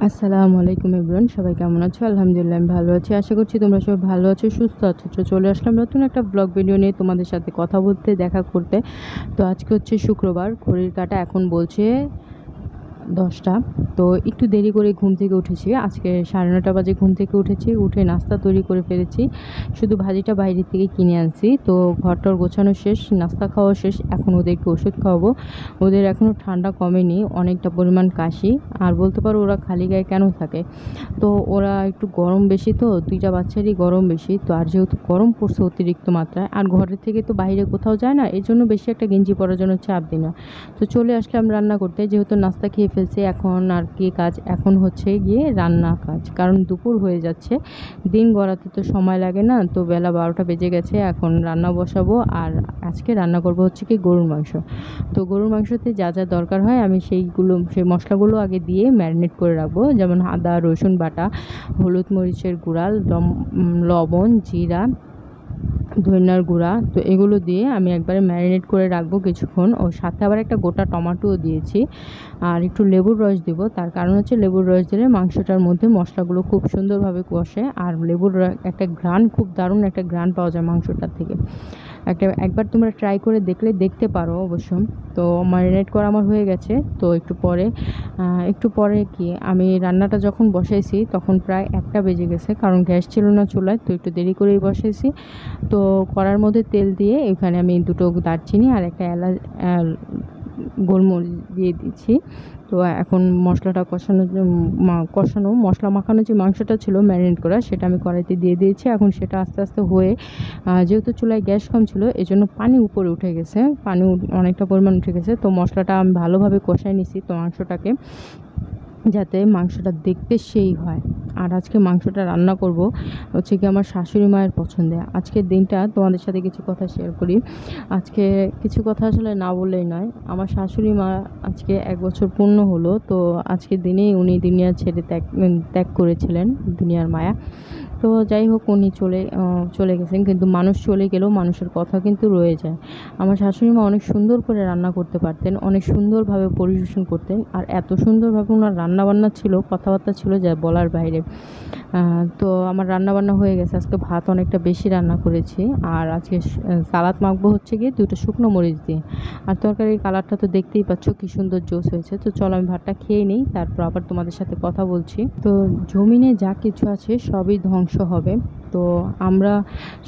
আসসালামু আলাইকুম এভরিওয়ান, সবাই কেমন আছো? আলহামদুলিল্লাহ আমি ভালো আছি। আশা করছি তোমরা সবাই ভালো আছো, সুস্থ আছো। তো চলে আসলাম নতুন একটা ব্লগ ভিডিও নিয়ে তোমাদের সাথে কথা বলতে, দেখা করতে। তো আজকে হচ্ছে শুক্রবার, ঘড়ির কাঁটা এখন বলছে 10টা। তো একটু দেরি করে ঘুম থেকে উঠেছি। আজকে 9:30 বাজে ঘুম থেকে উঠেছি। উঠে নাস্তা তৈরি করে ফেলেছি। শুধু ভাজিটা বাইরে থেকে কিনে আনছি। তো ঘরটর গোছানো শেষ, নাস্তা খাওয়া শেষ। এখন ওদেরকে ওষুধ খাওয়াবো। ওদের এখনও ঠান্ডা কমেনি, অনেকটা পরিমাণ কাশি। আর বলতে পারো ওরা খালি গায়ে কেন থাকে। তো ওরা একটু গরম বেশি, তো 2টা বাচ্চারই গরম বেশি। তো আর যেহেতু গরম পড়ছে অতিরিক্ত মাত্রায়, আর ঘরের থেকে তো বাইরে কোথাও যায় না, এই জন্য বেশি একটা গেঞ্জি পরার জন্য চাপ দিই না। তো চলে আসলাম রান্না করতে, যেহেতু নাস্তা খেয়ে ফেলছে। এখন আর কি কাজ, এখন হচ্ছে গিয়ে রান্না কাজ, কারণ দুপুর হয়ে যাচ্ছে। দিন গড়াতে তো সময় লাগে না। তো বেলা 12টা বেজে গেছে, এখন রান্না বসাবো। আর আজকে রান্না করব হচ্ছে কি গরুর মাংস। তো গরুর মাংসতে যা যা দরকার হয় আমি সেই মশলাগুলো আগে দিয়ে ম্যারিনেট করে রাখবো। যেমন আদা রসুন বাটা, হলুদ মরিচের গুঁড়া, লবণ, জিরা, ধনিয়ার গুঁড়া। তো এগুলো দিয়ে আমি একবারে ম্যারিনেট করে রাখবো কিছুক্ষণ। ও সাথে আবার একটা গোটা টমাটোও দিয়েছি, আর একটু লেবুর রস দিব। তার কারণ হচ্ছে লেবুর রস দিলে মাংসটার মধ্যে মশলাগুলো খুব সুন্দরভাবে কষে, আর একটা ঘ্রাণ, খুব দারুণ একটা ঘ্রাণ পাওয়া যায় মাংসটার থেকে। একবার তোমরা ট্রাই করে দেখতে পারো অবশ্য। তো ম্যারিনেট করা আমার হয়ে গেছে। তো একটু পরে কি আমি রান্নাটা যখন বসাইছি তখন প্রায় 1টা বেজে গেছে, কারণ গ্যাস ছিল না চুলায়। তো একটু দেরি করেই বসাইছি। তো কড়ার মধ্যে তেল দিয়ে এখানে আমি 2টো দারচিনি আর একটা এলাচ, গোলমরিচ দিয়ে দিচ্ছি। তো এখন মশলাটা কষানো মশলা মাখানো যে মাংসটা ছিল ম্যারিনেট করা, সেটা আমি কড়াইতে দিয়ে দিয়েছি। এখন সেটা আস্তে আস্তে হয়ে, যেহেতু চুলায় গ্যাস কম ছিল এজন্য পানি উপরে উঠে গেছে, অনেকটা পরিমাণ উঠে গেছে। তো মশলাটা আমি ভালোভাবে কষাই নিছি তো মাংসটাকে, যাতে মাংসটা দেখতে সেই হয়। আর আজকে মাংসটা রান্না করব হচ্ছে কি আমার শাশুড়ি মায়ের পছন্দে। আজকের দিনটা তোমাদের সাথে কিছু কথা শেয়ার করি। আজকে কিছু কথা আসলে না বললেই নয়। আমার শাশুড়ি মা আজকে 1 বছর পূর্ণ হলো। তো আজকের দিনেই উনি দুনিয়া ছেড়ে ত্যাগ করেছিলেন, দুনিয়ার মায়া। তো যাই হোক, উনি চলে গেছেন, কিন্তু মানুষ চলে গেলেও মানুষের কথা কিন্তু রয়ে যায়। আমার শাশুড়ি মা অনেক সুন্দর করে রান্না করতে পারতেন, অনেক সুন্দরভাবে পরিবেশন করতেন। আর এত সুন্দরভাবে ওনার রান্নাবান্না ছিল, কথাবার্তা ছিল যা বলার বাইরে। তো আমার রান্নাবান্না হয়ে গেছে। আজকে ভাত অনেকটা বেশি রান্না করেছি। আর আজকে সালাদ মাখবো হচ্ছে গিয়ে 2টো শুকনো মরিচ দিয়ে। আর তরকারির কালারটা তো দেখতেই পাচ্ছ কি সুন্দর জোস হয়েছে। তো চলো আমি ভাতটা খেয়ে নিই, তারপর আবার তোমাদের সাথে কথা বলছি। তো জমিনে যা কিছু আছে সবই ধ্বংস হবে। তো আমরা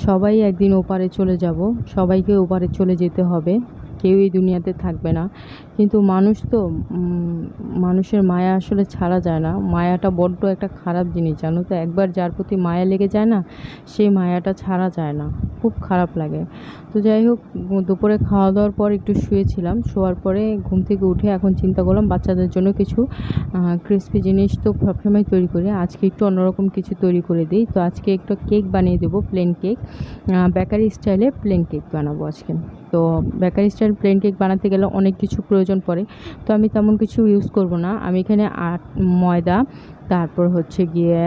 সবাই একদিন ওপারে চলে যাব, সবাইকে ওপারে চলে যেতে হবে। কেউ এই দুনিয়াতে থাকবে না। কিন্তু মানুষ তো, মানুষের মায়া আসলে ছাড়া যায় না। মায়াটা বড্ড একটা খারাপ জিনিস, জানো তো। একবার যার প্রতি মায়া লেগে যায় না, সেই মায়াটা ছাড়া যায় না, খুব খারাপ লাগে। তো যাই হোক, দুপুরে খাওয়া দাওয়ার পর একটু শুয়েছিলাম। শোয়ার পরে ঘুম থেকে উঠে এখন চিন্তা করলাম বাচ্চাদের জন্য কিছু ক্রিসপি জিনিস তো সবসময় তৈরি করি, আজকে একটু অন্যরকম কিছু তৈরি করে দিই। তো আজকে একটু কেক বানিয়ে দেবো, প্লেন কেক। বেকারি স্টাইলে প্লেন কেক বানাবো আজকে। তো বেকারি স্টাইল প্লেন কেক বানাতে গেলে অনেক কিছু প্রয়োজন পড়ে। তো আমি তেমন কিছু ইউজ করব না। আমি এখানে ময়দা, তারপর হচ্ছে গিয়ে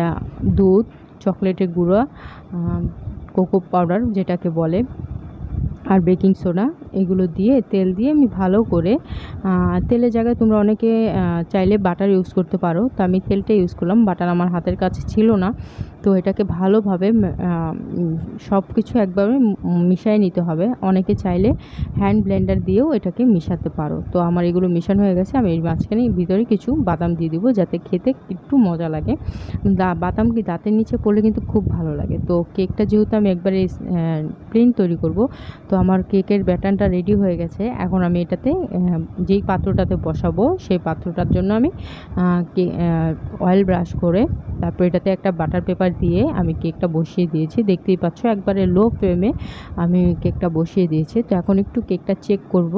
দুধ, চকলেটের গুঁড়ো, কোকো পাউডার যেটাকে বলে, আর বেকিং সোডা, এগুলো দিয়ে তেল দিয়ে আমি ভালো করে, তেলের জায়গায় তোমরা অনেকে চাইলে বাটার ইউজ করতে পারো। তো আমি তেলটা ইউজ করলাম, বাটার আমার হাতের কাছে ছিল না। তো এটাকে ভালোভাবে সব কিছু একবারে মিশিয়ে নিতে হবে। অনেকে চাইলে হ্যান্ড ব্লেন্ডার দিয়েও এটাকে মিশাতে পারো। তো আমার এগুলো মিশানো হয়ে গেছে। আমি এর মাঝখানে ভিতরে কিছু বাদাম দিয়ে দিব, যাতে খেতে একটু মজা লাগে। বাদাম কি দাঁতের নিচে পড়লে কিন্তু খুব ভালো লাগে। তো কেকটা যেহেতু আমি একবারে প্লেন তৈরি করব, তো আমার কেকের ব্যাটারটা রেডি হয়ে গেছে। এখন আমি এটাতে যেই পাত্রটাতে বসাবো সেই পাত্রটার জন্য আমি অয়েল ব্রাশ করে, তারপর এটাতে একটা বাটার পেপার দিয়ে আমি কেকটা বসিয়ে দিয়েছি। দেখতেই পাচ্ছ একবারে লো ফ্লেমে আমি কেকটা বসিয়ে দিয়েছি। তো এখন একটু কেকটা চেক করব।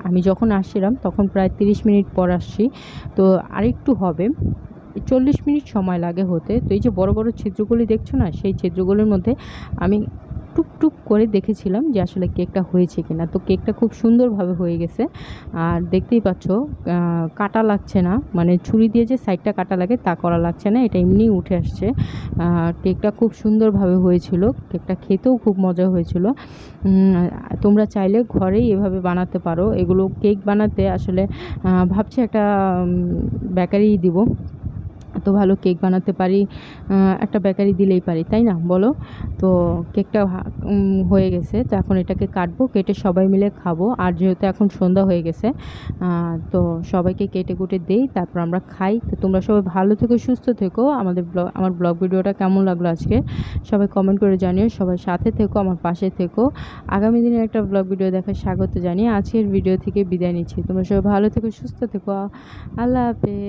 আমি যখন আসছিলাম তখন প্রায় 30 মিনিট পর আসছি। তো আরেকটু হবে, 40 মিনিট সময় লাগে হতে। তো এই যে বড় বড় ছিদ্রগুলি দেখছো না, সেই ছিদ্রগুলির মধ্যে আমি টুকটুক করে দেখেছিলাম যে আসলে কেকটা হয়েছে কিনা। তো কেকটা খুব সুন্দরভাবে হয়ে গেছে। আর দেখতেই পাচ্ছ কাটা লাগছে না, মানে ছুরি দিয়ে যে সাইডটা কাটা লাগে তা করা লাগছে না, এটা এমনিই উঠে আসছে। কেকটা খুব সুন্দরভাবে হয়েছিল, কেকটা খেতেও খুব মজা হয়েছিল। তোমরা চাইলে ঘরেই এভাবে বানাতে পারো। এগুলো কেক বানাতে আসলে ভাবছি একটা বেকারি দিব, এত ভালো কেক বানাতে পারি, একটা বেকারি দিলেই পারি, তাই না বলো? তো কেকটা হয়ে গেছে, তো এখন এটাকে কাটবো, কেটে সবাই মিলে খাবো। আর যেহেতু এখন সন্ধ্যা হয়ে গেছে, তো সবাইকে কেটে কুটে দেই, তারপর আমরা খাই। তো তোমরা সবাই ভালো থেকো, সুস্থ থেকো। আমার ব্লগ ভিডিওটা কেমন লাগলো আজকে সবাই কমেন্ট করে জানিও। সবাই সাথে থেকো, আমার পাশে থেকো। আগামী দিনের একটা ব্লগ ভিডিও দেখার স্বাগত জানিয়ে আজকের ভিডিও থেকে বিদায় নিচ্ছি। তোমরা সবাই ভালো থেকো, সুস্থ থেকো। আল্লাহ হাফেজ।